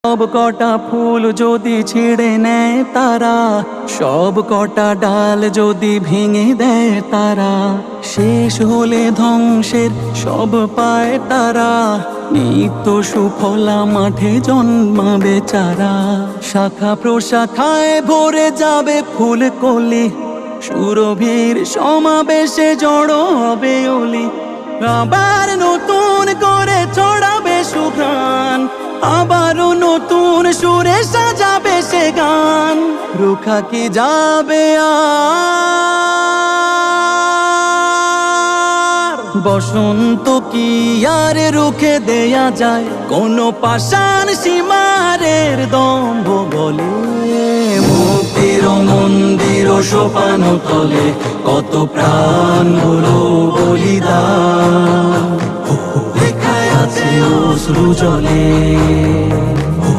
সব কটা ফুল যদি ছিঁড়ে নেয় তারা, সব কটা ডাল যদি ভেঙে দেয় তারা, শেষ হলে ধ্বংসের সব পায় তারা। নিত্য সুফলা মাঠে জন্মাবে চারা, শাখা প্রশাখায় ভরে যাবে ফুল কলি, সুরভির সমাবেশে জড়ো হবে অলি। আবার নতুন করে ছড়াবে সুঘ্রাণ, আবারও নতুন সুরে সাজাবে সে গান। রুখা কি যাবে আর বসন্ত কি আর রুখে দেয়া যায়? কোনো পাষাণ সীমারের দম্ভ বলে, মুক্তির মন্দির সোপান তলে কত প্রাণ হলো বলিদান, লেখায় আছে অশ্রু জলে।